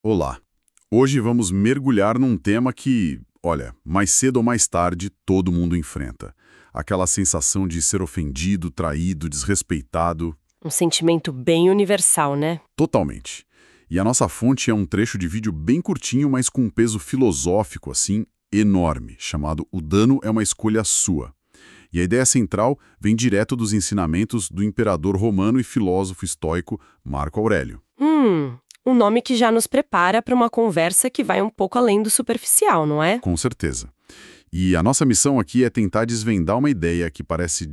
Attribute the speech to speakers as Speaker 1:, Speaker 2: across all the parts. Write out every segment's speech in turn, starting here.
Speaker 1: Olá! Hoje vamos mergulhar num tema que, olha, mais cedo ou mais tarde todo mundo enfrenta. Aquela sensação de ser ofendido, traído, desrespeitado.
Speaker 2: Um sentimento bem universal, né?
Speaker 1: Totalmente. E a nossa fonte é um trecho de vídeo bem curtinho, mas com um peso filosófico, assim, enorme, chamado O Dano é uma Escolha Sua. E a ideia central vem direto dos ensinamentos do imperador romano e filósofo estoico Marco Aurélio.
Speaker 2: Um nome que já nos prepara para uma conversa que vai um pouco além do superficial, não é?
Speaker 1: Com certeza. E a nossa missão aqui é tentar desvendar uma ideia que parece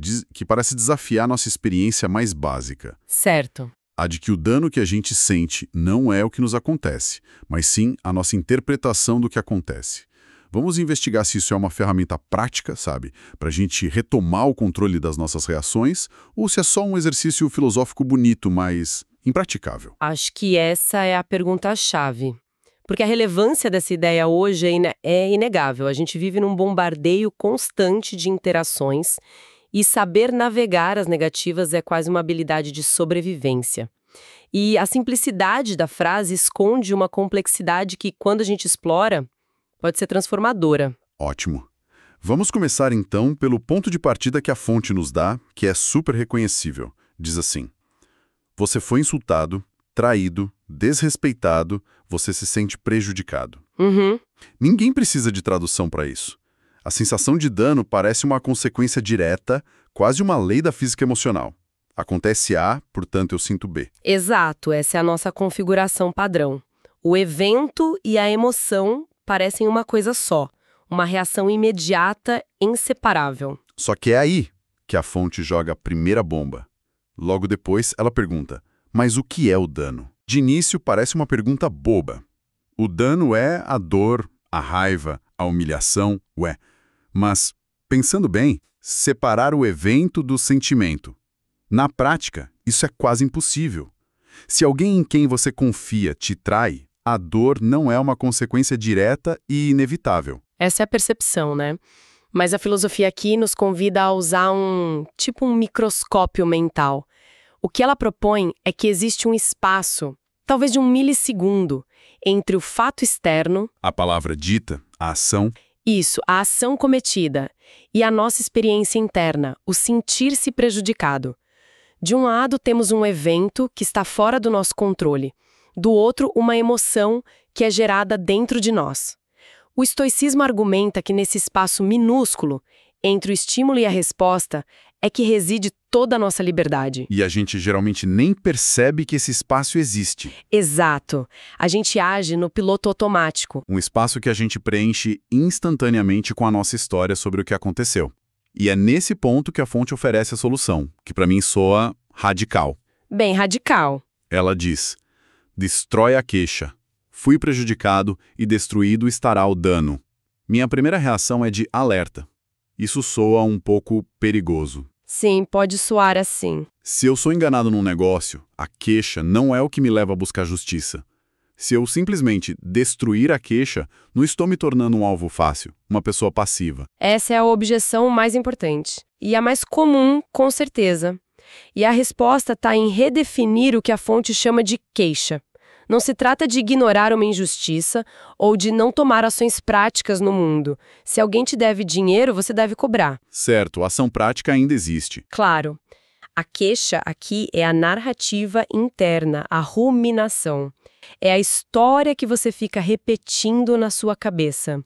Speaker 1: desafiar nossa experiência mais básica.
Speaker 2: Certo.
Speaker 1: A de que o dano que a gente sente não é o que nos acontece, mas sim a nossa interpretação do que acontece. Vamos investigar se isso é uma ferramenta prática, sabe? Para a gente retomar o controle das nossas reações, ou se é só um exercício filosófico bonito, mas impraticável.
Speaker 2: Acho que essa é a pergunta-chave. Porque a relevância dessa ideia hoje é inegável. A gente vive num bombardeio constante de interações e saber navegar as negativas é quase uma habilidade de sobrevivência. E a simplicidade da frase esconde uma complexidade que, quando a gente explora, pode ser transformadora.
Speaker 1: Ótimo. Vamos começar então pelo ponto de partida que a fonte nos dá, que é super reconhecível. Diz assim: você foi insultado, traído, desrespeitado, você se sente prejudicado. Ninguém precisa de tradução para isso. A sensação de dano parece uma consequência direta, quase uma lei da física emocional. Acontece A, portanto eu sinto B.
Speaker 2: Exato, essa é a nossa configuração padrão. O evento e a emoção parecem uma coisa só, uma reação imediata, inseparável.
Speaker 1: Só que é aí que a fonte joga a primeira bomba. Logo depois, ela pergunta, mas o que é o dano? De início, parece uma pergunta boba. O dano é a dor, a raiva, a humilhação, ué. Mas, pensando bem, separar o evento do sentimento. Na prática, isso é quase impossível. Se alguém em quem você confia te trai, a dor não é uma consequência direta e inevitável.
Speaker 2: Essa é a percepção, né? Mas a filosofia aqui nos convida a usar um microscópio mental. O que ela propõe é que existe um espaço, talvez de 1 milissegundo, entre o fato externo,
Speaker 1: A palavra dita, a ação,
Speaker 2: a ação cometida, e a nossa experiência interna, o sentir-se prejudicado. De um lado, temos um evento que está fora do nosso controle. Do outro, uma emoção que é gerada dentro de nós. O estoicismo argumenta que nesse espaço minúsculo, entre o estímulo e a resposta, é que reside toda a nossa liberdade.
Speaker 1: e a gente geralmente nem percebe que esse espaço existe.
Speaker 2: Exato. A gente age no piloto automático.
Speaker 1: Um espaço que a gente preenche instantaneamente com a nossa história sobre o que aconteceu. E é nesse ponto que a fonte oferece a solução, que para mim soa radical.
Speaker 2: Bem radical.
Speaker 1: Ela diz: destrói a queixa. Fui prejudicado e destruído estará o dano. Minha primeira reação é de alerta. Isso soa um pouco perigoso.
Speaker 2: Sim, pode soar assim.
Speaker 1: Se eu sou enganado num negócio, a queixa não é o que me leva a buscar justiça. Se eu simplesmente destruir a queixa, não estou me tornando um alvo fácil, uma pessoa passiva.
Speaker 2: Essa é a objeção mais importante. E a mais comum, com certeza. E a resposta está em redefinir o que a fonte chama de queixa. Não se trata de ignorar uma injustiça ou de não tomar ações práticas no mundo. Se alguém te deve dinheiro, você deve cobrar.
Speaker 1: Certo, a ação prática ainda existe.
Speaker 2: Claro. A queixa aqui é a narrativa interna, a ruminação. É a história que você fica repetindo na sua cabeça.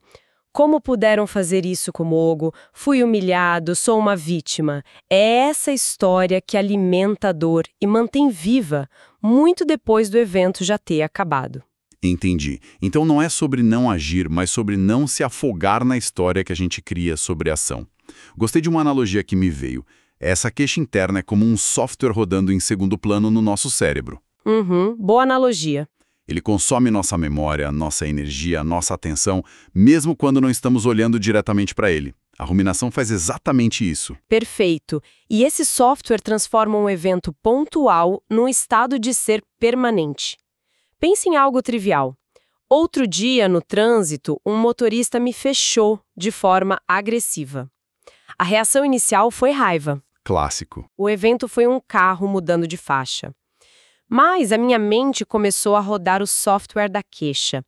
Speaker 2: Como puderam fazer isso comigo? Fui humilhado, sou uma vítima. É essa história que alimenta a dor e mantém viva, muito depois do evento já ter acabado.
Speaker 1: Entendi. Então não é sobre não agir, mas sobre não se afogar na história que a gente cria sobre a ação. Gostei de uma analogia que me veio. Essa queixa interna é como um software rodando em segundo plano no nosso cérebro.
Speaker 2: Boa analogia.
Speaker 1: Ele consome nossa memória, nossa energia, nossa atenção, mesmo quando não estamos olhando diretamente para ele. A ruminação faz exatamente isso.
Speaker 2: Perfeito. E esse software transforma um evento pontual num estado de ser permanente. Pense em algo trivial. Outro dia, no trânsito, um motorista me fechou de forma agressiva. A reação inicial foi raiva.
Speaker 1: Clássico.
Speaker 2: O evento foi um carro mudando de faixa. Mas a minha mente começou a rodar o software da queixa.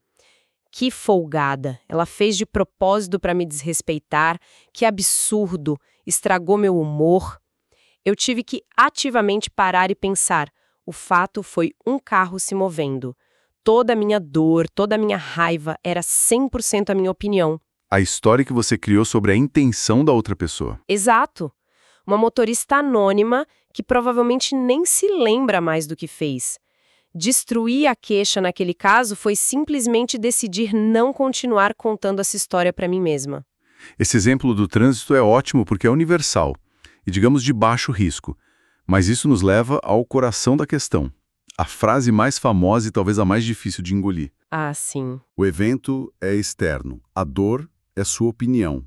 Speaker 2: Que folgada! Ela fez de propósito para me desrespeitar. Que absurdo! Estragou meu humor. Eu tive que ativamente parar e pensar. O fato foi um carro se movendo. Toda a minha dor, toda a minha raiva era 100% a minha opinião.
Speaker 1: A história que você criou sobre a intenção da outra pessoa.
Speaker 2: Exato. Uma motorista anônima que provavelmente nem se lembra mais do que fez. Destruir a queixa naquele caso foi simplesmente decidir não continuar contando essa história para mim mesma.
Speaker 1: Esse exemplo do trânsito é ótimo porque é universal e, digamos, de baixo risco. Mas isso nos leva ao coração da questão. A frase mais famosa e talvez a mais difícil de engolir.
Speaker 2: Ah, sim.
Speaker 1: O evento é externo, a dor é sua opinião.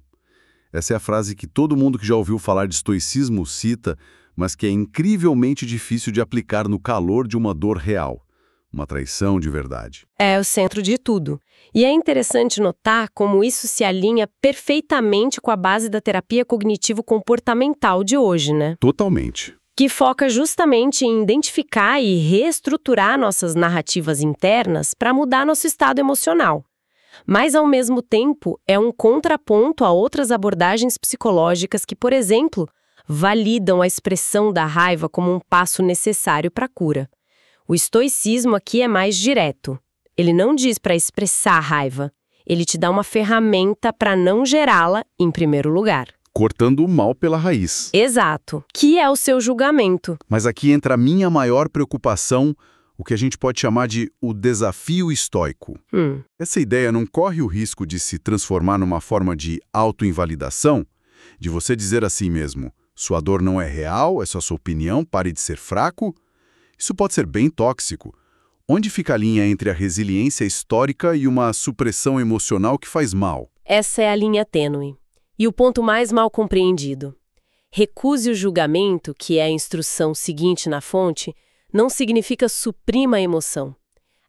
Speaker 1: Essa é a frase que todo mundo que já ouviu falar de estoicismo cita, mas que é incrivelmente difícil de aplicar no calor de uma dor real, uma traição de verdade.
Speaker 2: É o centro de tudo. E é interessante notar como isso se alinha perfeitamente com a base da terapia cognitivo-comportamental de hoje, né?
Speaker 1: Totalmente.
Speaker 2: Que foca justamente em identificar e reestruturar nossas narrativas internas para mudar nosso estado emocional. Mas, ao mesmo tempo, é um contraponto a outras abordagens psicológicas que, por exemplo, validam a expressão da raiva como um passo necessário para a cura. O estoicismo aqui é mais direto. Ele não diz para expressar a raiva. Ele te dá uma ferramenta para não gerá-la em primeiro lugar.
Speaker 1: Cortando o mal pela raiz.
Speaker 2: Exato. Que é o seu julgamento.
Speaker 1: Mas aqui entra a minha maior preocupação, o que a gente pode chamar de o desafio estoico. Essa ideia não corre o risco de se transformar numa forma de autoinvalidação? De você dizer a si mesmo, sua dor não é real, é só sua opinião, pare de ser fraco? Isso pode ser bem tóxico. Onde fica a linha entre a resiliência histórica e uma supressão emocional que faz mal?
Speaker 2: Essa é a linha tênue. E o ponto mais mal compreendido. Recuse o julgamento, que é a instrução seguinte na fonte, não significa suprima a emoção.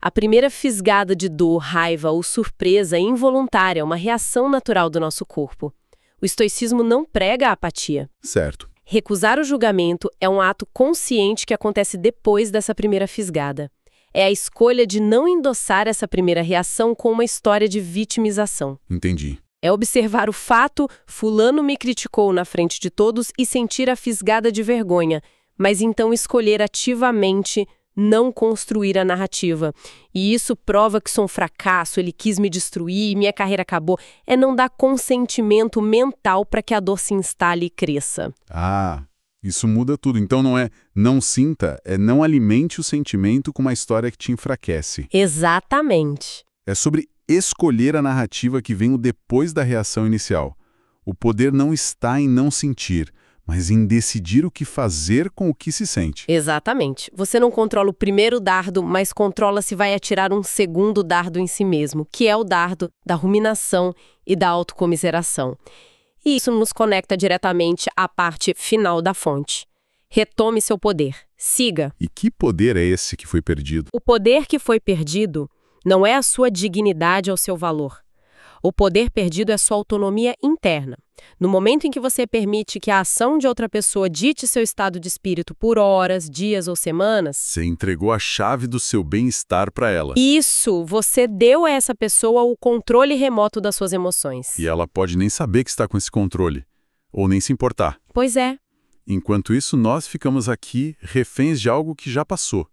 Speaker 2: A primeira fisgada de dor, raiva ou surpresa involuntária é uma reação natural do nosso corpo. O estoicismo não prega a apatia.
Speaker 1: Certo.
Speaker 2: Recusar o julgamento é um ato consciente que acontece depois dessa primeira fisgada. É a escolha de não endossar essa primeira reação com uma história de vitimização.
Speaker 1: Entendi.
Speaker 2: É observar o fato, fulano me criticou na frente de todos e sentir a fisgada de vergonha, mas então escolher ativamente não construir a narrativa. E isso prova que sou um fracasso, ele quis me destruir, minha carreira acabou. É não dar consentimento mental para que a dor se instale e cresça.
Speaker 1: Ah, isso muda tudo. Então não é não sinta, é não alimente o sentimento com uma história que te enfraquece.
Speaker 2: Exatamente.
Speaker 1: É sobre escolher a narrativa que vem depois da reação inicial. O poder não está em não sentir, mas em decidir o que fazer com o que se sente.
Speaker 2: Exatamente. Você não controla o primeiro dardo, mas controla se vai atirar um segundo dardo em si mesmo, que é o dardo da ruminação e da autocomiseração. E isso nos conecta diretamente à parte final da fonte. Retome seu poder. Siga.
Speaker 1: E que poder é esse que foi perdido?
Speaker 2: O poder que foi perdido não é a sua dignidade ou seu valor. O poder perdido é sua autonomia interna. No momento em que você permite que a ação de outra pessoa dite seu estado de espírito por horas, dias ou semanas...
Speaker 1: Você entregou a chave do seu bem-estar para ela.
Speaker 2: Isso! Você deu a essa pessoa o controle remoto das suas emoções.
Speaker 1: E ela pode nem saber que está com esse controle. Ou nem se importar.
Speaker 2: Pois é.
Speaker 1: Enquanto isso, nós ficamos aqui reféns de algo que já passou.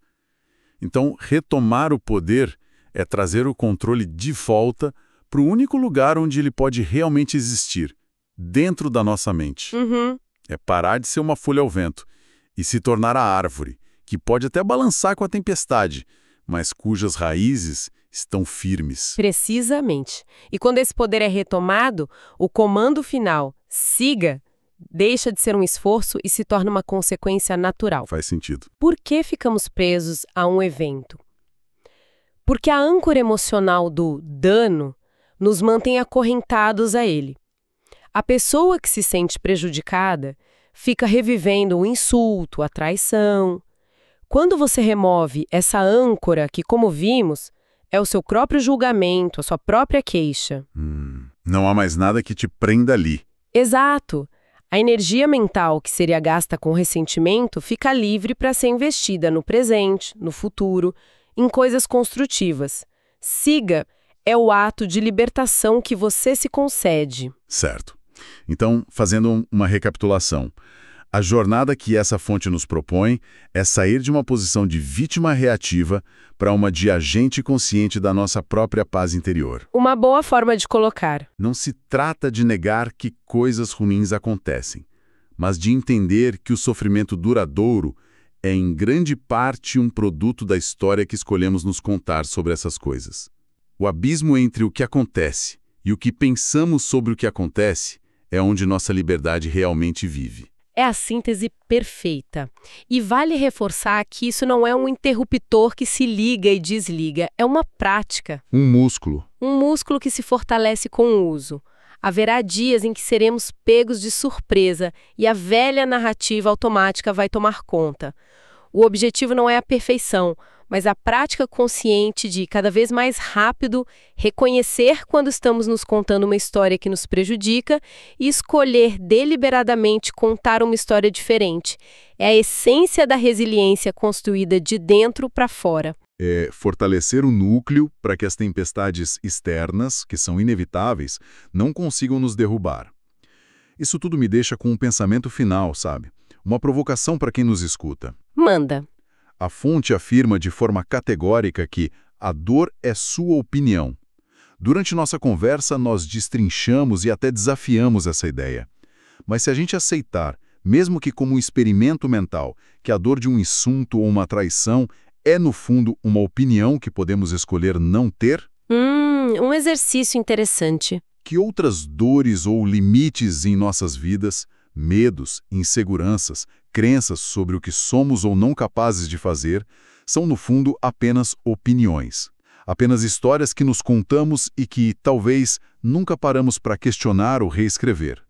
Speaker 1: Então, retomar o poder é trazer o controle de volta para o único lugar onde ele pode realmente existir, dentro da nossa mente. É parar de ser uma folha ao vento e se tornar a árvore, que pode até balançar com a tempestade, mas cujas raízes estão firmes.
Speaker 2: Precisamente. E quando esse poder é retomado, o comando final, siga, deixa de ser um esforço e se torna uma consequência natural.
Speaker 1: Faz sentido.
Speaker 2: Por que ficamos presos a um evento? Porque a âncora emocional do dano nos mantém acorrentados a ele. A pessoa que se sente prejudicada fica revivendo o insulto, a traição. Quando você remove essa âncora que, como vimos, é o seu próprio julgamento, a sua própria queixa.
Speaker 1: Não há mais nada que te prenda ali.
Speaker 2: Exato. A energia mental que seria gasta com ressentimento fica livre para ser investida no presente, no futuro, em coisas construtivas. Siga é o ato de libertação que você se concede.
Speaker 1: Certo. Então, fazendo uma recapitulação, a jornada que essa fonte nos propõe é sair de uma posição de vítima reativa para uma de agente consciente da nossa própria paz interior.
Speaker 2: Uma boa forma de colocar.
Speaker 1: Não se trata de negar que coisas ruins acontecem, mas de entender que o sofrimento duradouro é em grande parte um produto da história que escolhemos nos contar sobre essas coisas. O abismo entre o que acontece e o que pensamos sobre o que acontece é onde nossa liberdade realmente vive.
Speaker 2: É a síntese perfeita. E vale reforçar que isso não é um interruptor que se liga e desliga, é uma prática.
Speaker 1: Um músculo.
Speaker 2: Um músculo que se fortalece com o uso. Haverá dias em que seremos pegos de surpresa e a velha narrativa automática vai tomar conta. O objetivo não é a perfeição, mas a prática consciente de, cada vez mais rápido, reconhecer quando estamos nos contando uma história que nos prejudica e escolher deliberadamente contar uma história diferente. É a essência da resiliência construída de dentro para fora.
Speaker 1: É fortalecer o núcleo para que as tempestades externas, que são inevitáveis, não consigam nos derrubar. Isso tudo me deixa com um pensamento final, sabe? Uma provocação para quem nos escuta.
Speaker 2: Manda.
Speaker 1: A fonte afirma de forma categórica que a dor é sua opinião. Durante nossa conversa, nós destrinchamos e até desafiamos essa ideia. Mas se a gente aceitar, mesmo que como um experimento mental, que a dor de um insulto ou uma traição é, no fundo, uma opinião que podemos escolher não ter?
Speaker 2: Um exercício interessante.
Speaker 1: Que outras dores ou limites em nossas vidas, medos, inseguranças, crenças sobre o que somos ou não capazes de fazer, são, no fundo, apenas opiniões. Apenas histórias que nos contamos e que, talvez, nunca paramos para questionar ou reescrever.